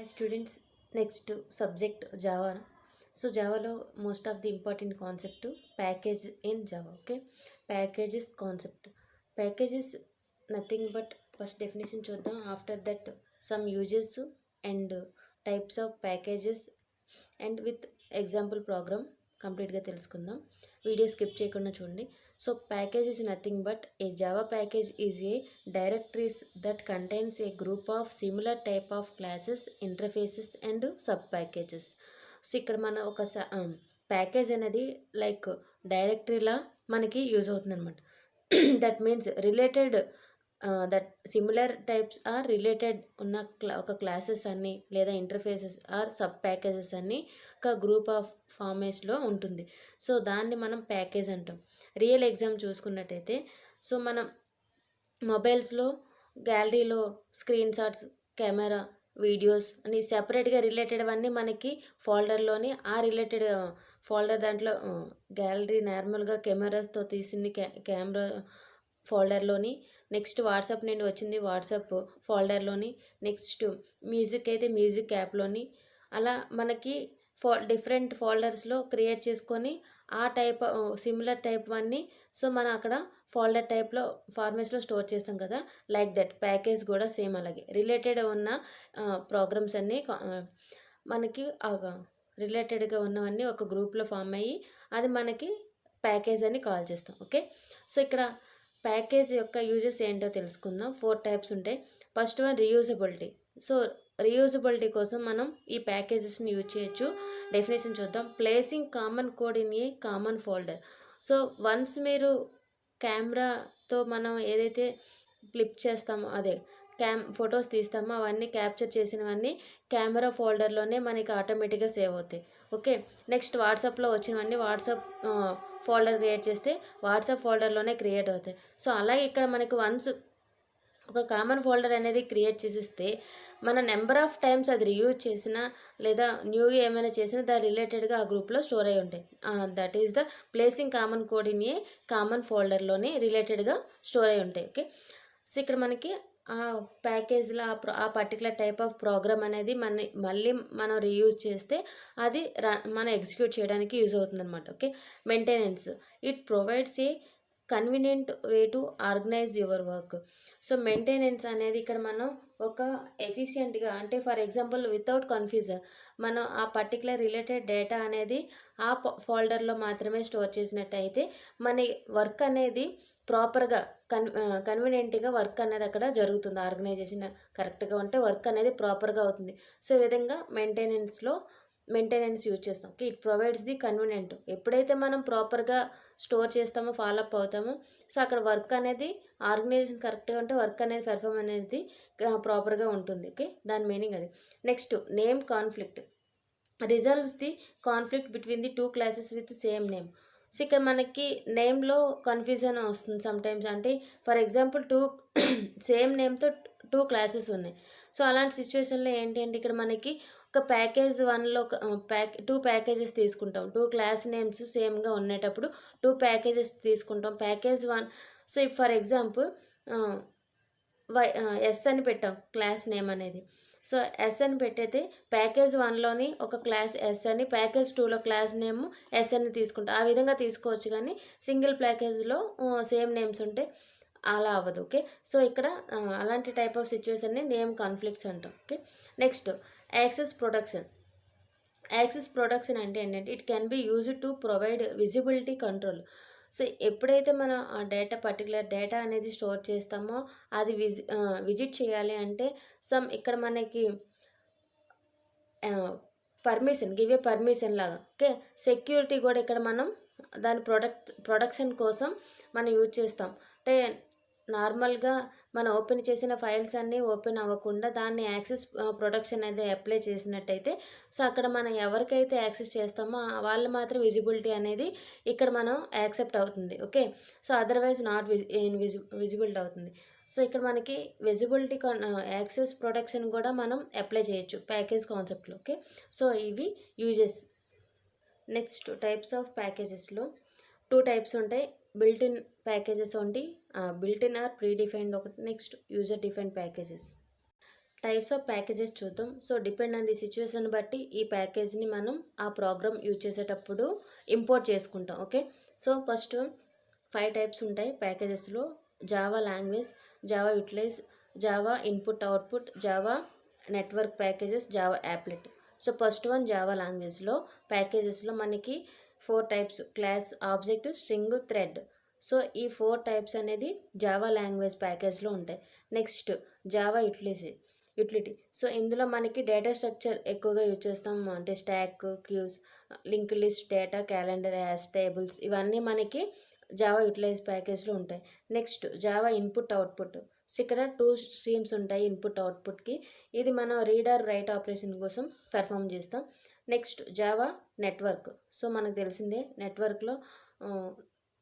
Hi students, next subject Java. So Java lo most of the important concept package in Java. Okay, packages concept. Package is nothing but first definition చూద్దాం. After that some uses and types of packages and with example program కంప్లీట్గా తెలుసుకుందాం. Video skip చేయకుండా చూడండి. So package is nothing but A Java package is a directories that contains A group of similar type of classes interfaces and sub packages. So ఇక్కడ మన ఒక package అనేది like డైరెక్టరీలా మనకి use అవుతుంది అనమాట. That means related that similar types are related ఉన్న ఒక classes అన్నీ లేదా ఇంటర్ఫేసెస్ ఆర్ సబ్ ప్యాకేజెస్ అన్నీ ఒక గ్రూప్ ఆఫ్ ఫార్మేట్స్లో ఉంటుంది. సో దాన్ని మనం ప్యాకేజ్ అంటాం. రియల్ ఎగ్జామ్ చూసుకున్నట్టయితే సో మనం మొబైల్స్లో గ్యాలరీలో స్క్రీన్ షాట్స్ కెమెరా వీడియోస్ అని సెపరేట్గా రిలేటెడ్ అవన్నీ మనకి ఫోల్డర్లోని ఆ రిలేటెడ్ ఫోల్డర్ దాంట్లో గ్యాలరీ నార్మల్గా కెమెరాస్తో తీసింది కెమెరా ఫోల్డర్లోని, నెక్స్ట్ వాట్సాప్ నుండి వచ్చింది వాట్సాప్ ఫోల్డర్లోని, నెక్స్ట్ మ్యూజిక్ అయితే మ్యూజిక్ యాప్లోని, అలా మనకి డిఫరెంట్ ఫోల్డర్స్లో క్రియేట్ చేసుకొని ఆ టైప్ సిమిలర్ టైప్ అన్నీ సో మనం అక్కడ ఫోల్డర్ టైప్లో ఫార్మేట్స్లో స్టోర్ చేస్తాం కదా, లైక్ దట్ ప్యాకేజ్ కూడా సేమ్ అలాగే రిలేటెడ్ ఉన్న ప్రోగ్రామ్స్ అన్నీ మనకి రిలేటెడ్గా ఉన్నవన్నీ ఒక గ్రూప్లో ఫామ్ అయ్యి అది మనకి ప్యాకేజ్ అని కాల్ చేస్తాం. ఓకే, సో ఇక్కడ ప్యాకేజ్ యొక్క యూజెస్ ఏంటో తెలుసుకుందాం. 4 టైప్స్ ఉంటాయి. First one reusability. So reusability కోసం మనం ఈ ప్యాకేజెస్ని యూజ్ చేయొచ్చు. డెఫినేషన్ చూద్దాం. Placing common code in a common folder. So once మీరు కెమెరాతో మనం ఏదైతే ఫ్లిప్ చేస్తామో అదే ఫొటోస్ తీస్తామో అవన్నీ క్యాప్చర్ చేసినవన్నీ కెమెరా ఫోల్డర్లోనే మనకి ఆటోమేటిక్గా సేవ్ అవుతాయి. ఓకే, నెక్స్ట్ వాట్సాప్లో వచ్చినవన్నీ వాట్సాప్ ఫోల్డర్ క్రియేట్ చేస్తే వాట్సాప్ ఫోల్డర్లోనే క్రియేట్ అవుతాయి. సో అలాగే ఇక్కడ మనకి వన్స్ ఒక కామన్ ఫోల్డర్ అనేది క్రియేట్ చేసిస్తే మన నెంబర్ ఆఫ్ టైమ్స్ అది రీయూజ్ చేసినా లేదా న్యూగా ఏమైనా చేసినా దాని రిలేటెడ్గా ఆ గ్రూప్లో స్టోర్ అయి ఉంటాయి. That is the placing common code in a common ఫోల్డర్లోనే రిలేటెడ్గా స్టోర్ అయి ఉంటాయి. ఓకే, సో ఇక్కడ మనకి ఆ ప్యాకేజ్లో ఆ పర్టికులర్ టైప్ ఆఫ్ ప్రోగ్రామ్ అనేది మళ్ళీ మనం రీయూజ్ చేస్తే అది మనం ఎగ్జిక్యూట్ చేయడానికి యూజ్ అవుతుంది అనమాట. Okay, maintenance. It provides a convenient way to organise your work. So maintenance అనేది ఇక్కడ మనం ఒక ఎఫిషియెంట్గా అంటే ఫర్ ఎగ్జాంపుల్ వితౌట్ కన్ఫ్యూజన్ మనం ఆ పర్టికులర్ రిలేటెడ్ డేటా అనేది ఆ ఫోల్డర్లో మాత్రమే స్టోర్ చేసినట్టయితే మన వర్క్ అనేది ప్రాపర్గా కన్వీనియంట్గా వర్క్ అనేది అక్కడ జరుగుతుంది. ఆర్గనైజేషన్ కరెక్ట్గా ఉంటే వర్క్ అనేది ప్రాపర్గా అవుతుంది. సో ఈ విధంగా మెయింటెనెన్స్ యూజ్ చేస్తాం. Okay, it provides the convenient. ఎప్పుడైతే మనం ప్రాపర్గా స్టోర్ చేస్తామో ఫాలో అప్ అవుతామో సో అక్కడ వర్క్ అనేది ఆర్గనైజేషన్ కరెక్ట్గా ఉంటే వర్క్ అనేది పెర్ఫామ్ అనేది ప్రాపర్గా ఉంటుంది. ఓకే, దాని మీనింగ్ అది. Next name conflict. Resolves the conflict between the 2 classes with same name. So ఇక్కడ మనకి నేమ్లో కన్ఫ్యూజన్ వస్తుంది సమ్టైమ్స్. అంటే ఫర్ ఎగ్జాంపుల్ సేమ్ నేమ్తో 2 క్లాసెస్ ఉన్నాయి. సో అలాంటి సిచ్యువేషన్లో ఏంటి అంటే ఇక్కడ మనకి ఒక ప్యాకేజ్ 1లో 2 ప్యాకేజెస్ తీసుకుంటాం. 2 క్లాస్ నేమ్స్ సేమ్గా ఉండేటప్పుడు 2 ప్యాకేజెస్ తీసుకుంటాం. Package 1 so for example S అని పెట్టాం క్లాస్ నేమ్ అనేది. సో ఎస్ అని పెట్టయితే ప్యాకేజ్ 1లోని ఒక క్లాస్ ఎస్ అని, ప్యాకేజ్ 2లో క్లాస్ నేమ్ ఎస్ అని తీసుకుంటాం. ఆ విధంగా తీసుకోవచ్చు, కానీ సింగిల్ ప్యాకేజ్లో సేమ్ నేమ్స్ ఉంటే అలా అవ్వదు. ఓకే, సో ఇక్కడ అలాంటి టైప్ ఆఫ్ సిచ్యువేషన్ని నేమ్ కాన్ఫ్లిక్ట్స్ అంటాం. ఓకే, నెక్స్ట్ యాక్సెస్ ప్రొటెక్షన్ అంటే ఏంటంటే it can be used to provide visibility control. So ఎప్పుడైతే మనం ఆ పర్టికులర్ డేటా అనేది స్టోర్ చేస్తామో అది విజిట్ చేయాలి అంటే ఇక్కడ మనకి పర్మిషన్ గివ్ ఏ పర్మిషన్ లాగా. ఓకే, సెక్యూరిటీ కూడా ఇక్కడ మనం దాని ప్రొటెక్షన్ కోసం మనం యూజ్ చేస్తాం. అంటే నార్మల్గా మనం ఓపెన్ చేసిన ఫైల్స్ అన్నీ ఓపెన్ అవ్వకుండా దాన్ని యాక్సెస్ ప్రొటెక్షన్ అనేది అప్లై చేసినట్టయితే సో అక్కడ మనం ఎవరికైతే యాక్సెస్ చేస్తామో వాళ్ళు మాత్రం విజిబిలిటీ అనేది ఇక్కడ మనం యాక్సెప్ట్ అవుతుంది. Okay, so otherwise not visibility అవుతుంది. సో ఇక్కడ మనకి విజిబిలిటీ యాక్సెస్ ప్రొటెక్షన్ కూడా మనం అప్లై చేయొచ్చు ప్యాకేజ్ కాన్సెప్ట్లో. ఓకే, సో ఇవి యూజెస్. నెక్స్ట్ టైప్స్ ఆఫ్ ప్యాకేజెస్లో 2 టైప్స్ ఉంటాయి. బిల్ట్ ఇన్ ప్యాకేజెస్ ఒకటి, built in or predefined ఒకటి, next user defined packages. Types of packages చూద్దాం. So depend on the situation బట్టి ఈ ప్యాకేజ్ని మనం ఆ ప్రోగ్రామ్ యూజ్ చేసేటప్పుడు ఇంపోర్ట్ చేసుకుంటాం. ఓకే, సో ఫస్ట్ 5 టైప్స్ ఉంటాయి ప్యాకేజెస్లో. Java language, Java utilize, Java input output, Java network packages, Java applet. So first one Java లాంగ్వేజ్లో ప్యాకేజెస్లో మనకి 4 types: class, object, string, thread. So ఈ 4 టైప్స్ అనేది జావా లాంగ్వేజ్ ప్యాకేజ్లో ఉంటాయి. Next Java utility. So ఇందులో మనకి data structure ఎక్కువగా use చేస్తాం. అంటే stack, queues, link list, data, calendar, hash, tables, ఇవన్నీ మనకి జావా యూటిలైజ్ ప్యాకేజ్లో ఉంటాయి. Next Java input output. So ఇక్కడ 2 స్ట్రీమ్స్ ఉంటాయి ఇన్పుట్ అవుట్పుట్కి. ఇది మనం రీడ్ ఆర్ రైట్ ఆపరేషన్ కోసం పెర్ఫామ్ చేస్తాం. Next Java network. సో మనకు తెలిసిందే నెట్వర్క్లో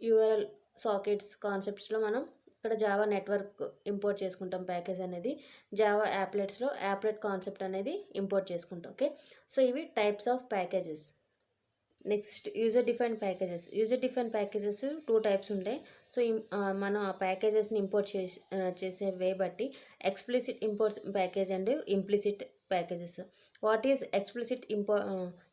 యూఆర్ఎల్ సాకెట్స్ కాన్సెప్ట్స్లో మనం ఇక్కడ జావా నెట్వర్క్ ఇంపోర్ట్ చేసుకుంటాం ప్యాకేజ్ అనేది. జావా యాప్లెట్స్లో యాప్లెట్ కాన్సెప్ట్ అనేది ఇంపోర్ట్ చేసుకుంటాం. ఓకే, సో ఇవి types of packages. Next user define packages. User define packages 2 types ఉంటాయి. సో మనం ఆ ప్యాకేజెస్ని ఇంపోర్ట్ చేసే వే బట్టి explicit import package and implicit packages. What is explicit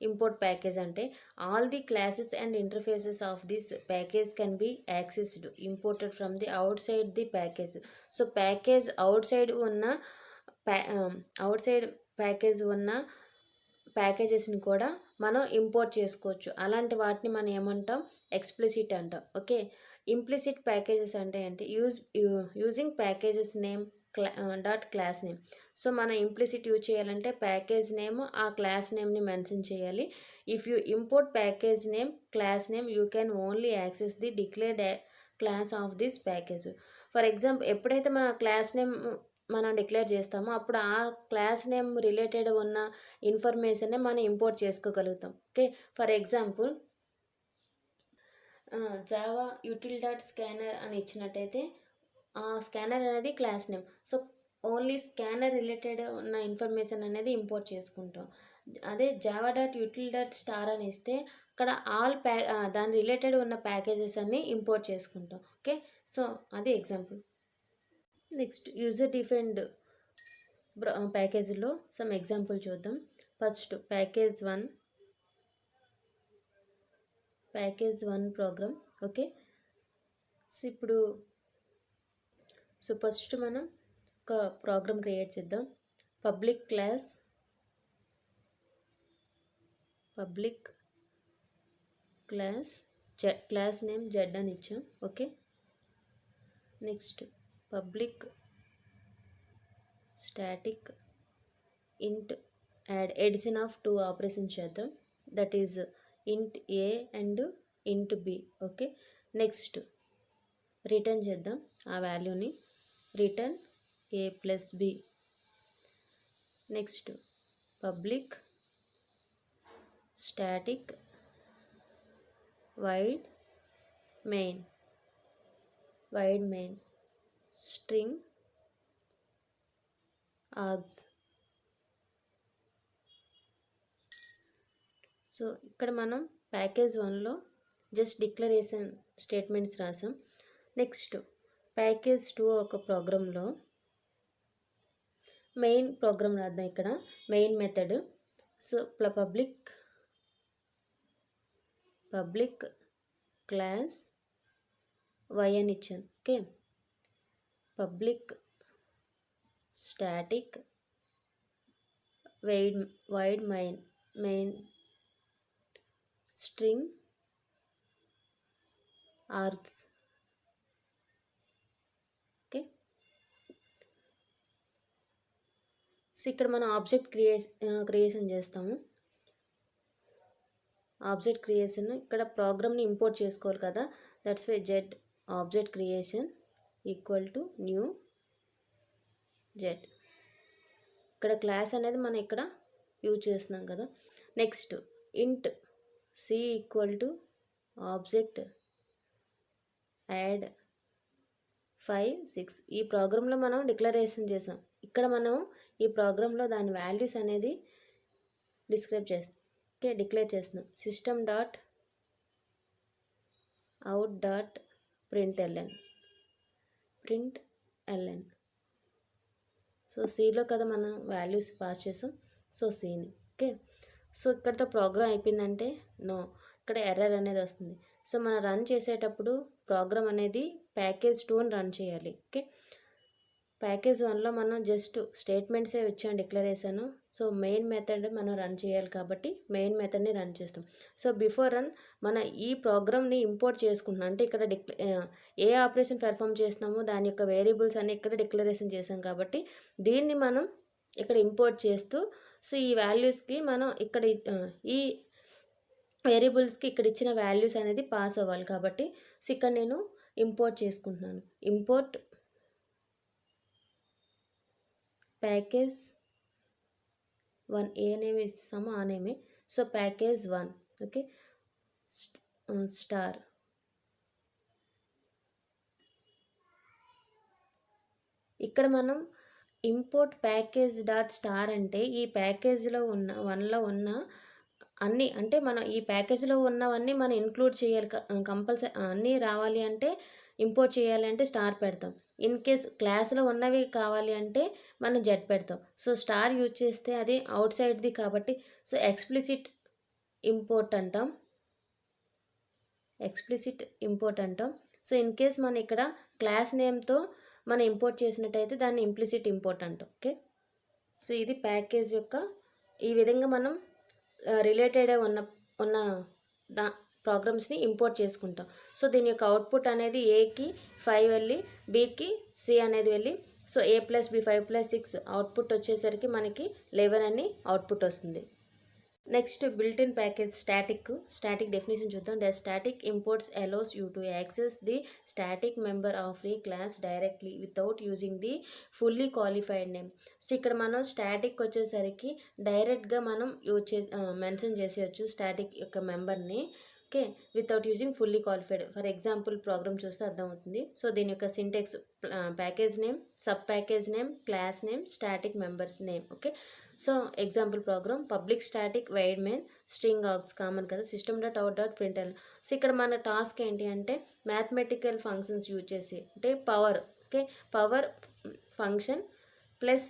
import package అంటే all the classes and interfaces of this package can be accessed imported from the outside the package. So package outside package ఉన్న ప్యాకేజెస్ని కూడా మనం import చేసుకోవచ్చు. అలాంటి వాటిని మనం ఏమంటాం? ఎక్స్ప్లిసిట్ అంటాం. ఓకే, ఇంప్లిసిట్ ప్యాకేజెస్ అంటే ఏంటి? Using packages name dot class name. So మనం ఇంప్లిసిట్ యూజ్ చేయాలంటే ప్యాకేజ్ నేమ్ ఆ క్లాస్ నేమ్ని మెన్షన్ చేయాలి. If you import package name class name you can only access the declared class of this package. For example, ఎప్పుడైతే మన class name మనం declare చేస్తామో అప్పుడు ఆ క్లాస్ నేమ్ రిలేటెడ్ ఉన్న ఇన్ఫర్మేషన్ని మనం ఇంపోర్ట్ చేసుకోగలుగుతాం. Okay, for example Java util dot scanner అని ఇచ్చినట్టయితే ఆ స్కానర్ అనేది class name. So only scanner related ఉన్న ఇన్ఫర్మేషన్ అనేది ఇంపోర్ట్ చేసుకుంటాం. అదే Java dot util dot star అని ఇస్తే అక్కడ దాని రిలేటెడ్ ఉన్న ప్యాకేజెస్ అన్నీ ఇంపోర్ట్ చేసుకుంటాం. ఓకే, సో అది ఎగ్జాంపుల్. నెక్స్ట్ యూజర్ డిఫైన్డ్ ప్యాకేజీలో సమ్ ఎగ్జాంపుల్ చూద్దాం. First package 1 program. Okay, so first మనం ఒక ప్రోగ్రామ్ క్రియేట్ చేద్దాం. పబ్లిక్ క్లాస్ నేమ్ జెడ్ అని ఇచ్చాం. Okay, next public static int add addition of 2 operation చేద్దాం. That is int a and int b. Okay, next return చేద్దాం ఆ వాల్యూని, return a plus b. Next public static void main string args. So ఇక్కడ మనం package 1లో just declaration statements రాసాం. Next package 2 ఒక ప్రోగ్రాంలో మెయిన్ ప్రోగ్రామ్ రాద్దాం. ఇక్కడ main method. So public class Y అని ఇచ్చాను. Okay, public static void main string args. Okay, so ఇక్కడ మనం ఆబ్జెక్ట్ క్రియేషన్ చేస్తాము. ఆబ్జెక్ట్ క్రియేషన్ ఇక్కడ ప్రోగ్రామ్ని ఇంపోర్ట్ చేసుకోవాలి కదా. That's why Z object creation equal to new Z. ఇక్కడ క్లాస్ అనేది మనం ఇక్కడ యూజ్ చేస్తున్నాం కదా. Next int c equal to object add 5, 6. ఈ ప్రోగ్రాంలో మనం డిక్లరేషన్ చేసాం. ఇక్కడ మనం ఈ ప్రోగ్రాంలో దాని వాల్యూస్ అనేది డిక్లేర్ చేస్తున్నాం. System dot out dot println. So so సిలో కదా మనం వాల్యూస్ పాస్ చేసాం, సో సిని. ఓకే, సో ఇక్కడతో ప్రోగ్రామ్ అయిపోయిందంటే నో, ఇక్కడ ఎర్రర్ అనేది వస్తుంది. సో మనం రన్ చేసేటప్పుడు ప్రోగ్రామ్ అనేది ప్యాకేజ్ 2ని రన్ చేయాలి. ఓకే, ప్యాకేజ్ 1లో మనం జస్ట్ స్టేట్మెంట్సే వచ్చాం డిక్లరేషన్. సో మెయిన్ మెథడ్ మనం రన్ చేయాలి కాబట్టి మెయిన్ మెథడ్ని రన్ చేస్తాం. సో బిఫోర్ రన్ మన ఈ ప్రోగ్రామ్ని ఇంపోర్ట్ చేసుకుంటున్నాం. అంటే ఇక్కడ ఏ ఆపరేషన్ పెర్ఫామ్ చేస్తున్నామో దాని యొక్క వేరియబుల్స్ అన్ని ఇక్కడ డిక్లరేషన్ చేసాం కాబట్టి దీన్ని మనం ఇక్కడ ఇంపోర్ట్ చేస్తూ, సో ఈ వాల్యూస్కి మనం ఇక్కడ ఈ వేరియబుల్స్కి ఇక్కడ ఇచ్చిన వాల్యూస్ అనేది పాస్ అవ్వాలి కాబట్టి, సో ఇక్కడ నేను ఇంపోర్ట్ చేసుకుంటున్నాను. ఇంపోర్ట్ ప్యాకేజ్ 1 ఏ నేమ్ ఇస్తామో ఆ నేమే. So package 1. Okay, star. ఇక్కడ మనం ఇంపోర్ట్ ప్యాకేజ్ డాట్ స్టార్ అంటే ఈ ప్యాకేజ్లో ఉన్న 1లో ఉన్న అన్నీ, అంటే మనం ఈ ప్యాకేజ్లో ఉన్నవన్నీ మనం ఇంక్లూడ్ చేయాలి. కంపల్సరీ అన్నీ రావాలి అంటే ఇంపోర్ట్ చేయాలి అంటే స్టార్ పెడతాం. ఇన్ కేస్ క్లాస్లో ఉన్నవి కావాలి అంటే మనం జెడ్ పెడతాం. సో స్టార్ యూజ్ చేస్తే అది అవుట్ సైడ్ది కాబట్టి సో ఎక్స్ప్లిసిట్ ఇంపోర్ట్ అంటాం. సో ఇన్ కేస్ మనం ఇక్కడ క్లాస్ నేమ్తో మనం ఇంపోర్ట్ చేసినట్టయితే దాన్ని ఇంప్లిసిట్ ఇంపోర్ట్ అంటాం. ఓకే, సో ఇది ప్యాకేజ్ యొక్క ఈ విధంగా మనం రిలేటెడ్ ఉన్న ప్రోగ్రామ్స్ని ఇంపోర్ట్ చేసుకుంటాం. సో దీని యొక్క అవుట్పుట్ అనేది ఏకి 5 వెళ్ళి బికి సి అనేది వెళ్ళి, సో A+B 5+6 అవుట్పుట్ వచ్చేసరికి మనకి 11 అని అవుట్పుట్ వస్తుంది. Next built in package static definition చూద్దాం. The static imports allows you to access the static member of free class directly without using the fully qualified name. So ఇక్కడ మనం static వచ్చేసరికి డైరెక్ట్గా మనం మెన్షన్ చేసేయచ్చు స్టాటిక్ యొక్క మెంబర్ని. Okay, without using fully qualified. For example program చూస్తే అర్థమవుతుంది. సో దీని యొక్క syntax package name, sub package name, class name, static members name. Okay, so example program public static void main string args common కదా, system.out.println. So ఇక్కడ మన task ఏంటి అంటే mathematical functions use చేసి, అంటే power. Okay, power function plus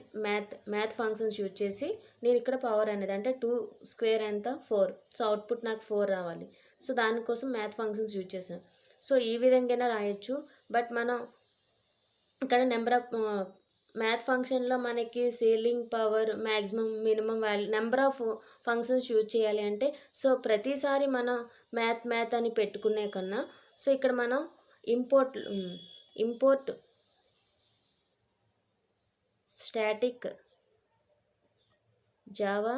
math functions use చేసి నేను ఇక్కడ పవర్ అనేది అంటే 2² ఎంత 4. సో అవుట్పుట్ నాకు 4 రావాలి. సో దానికోసం మ్యాథ్ ఫంక్షన్స్ యూజ్ చేసాను. సో ఈ విధంగా రాయొచ్చు. బట్ మనం ఇక్కడ నెంబర్ ఆఫ్ మ్యాథ్ ఫంక్షన్లో మనకి ceiling, power, maximum, minimum value, number of functions use చేయాలి అంటే సో ప్రతిసారి మనం మ్యాథ్ అని పెట్టుకునే కన్నా సో ఇక్కడ మనం import static Java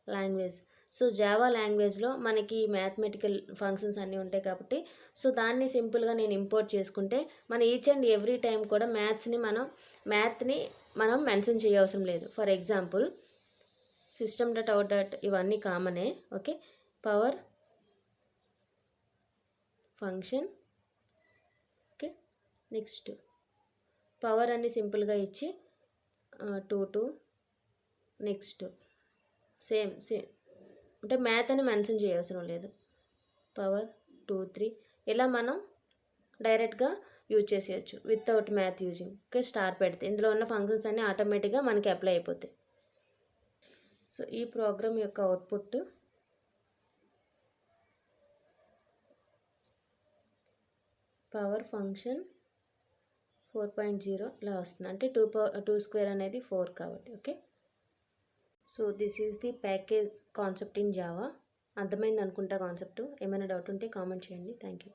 language. So Java లాంగ్వేజ్లో మనకి మ్యాథమెటికల్ ఫంక్షన్స్ అన్నీ ఉంటాయి కాబట్టి సో దాన్ని సింపుల్గా నేను ఇంపోర్ట్ చేసుకుంటే మన ఈచ్ అండ్ ఎవ్రీ టైం కూడా మ్యాథ్ని మనం మెన్షన్ చేయవసరం లేదు. For example system.out. ఇవన్నీ కామనే. Okay, power function. Okay, next power అన్ని సింపుల్గా ఇచ్చి 2 నెక్స్ట్ సేమ్ అంటే మ్యాథ్ అని మెన్షన్ చేయవసరం లేదు. పవర్ 2 3 ఇలా మనం డైరెక్ట్గా యూజ్ చేసేయచ్చు without math using. Okay, star పెడితే ఇందులో ఉన్న ఫంక్షన్స్ అన్నీ ఆటోమేటిక్గా మనకి అప్లై అయిపోతాయి. సో ఈ ప్రోగ్రామ్ యొక్క అవుట్పుట్ పవర్ ఫంక్షన్ 4.0 ఇలా వస్తుంది. అంటే 2² అనేది 4 కాబట్టి. Okay, so this is the package concept in Java. అర్థమైంది అనుకుంటా కాన్సెప్ట్. ఏమైనా డౌట్ ఉంటే కామెంట్ చేయండి. Thank you.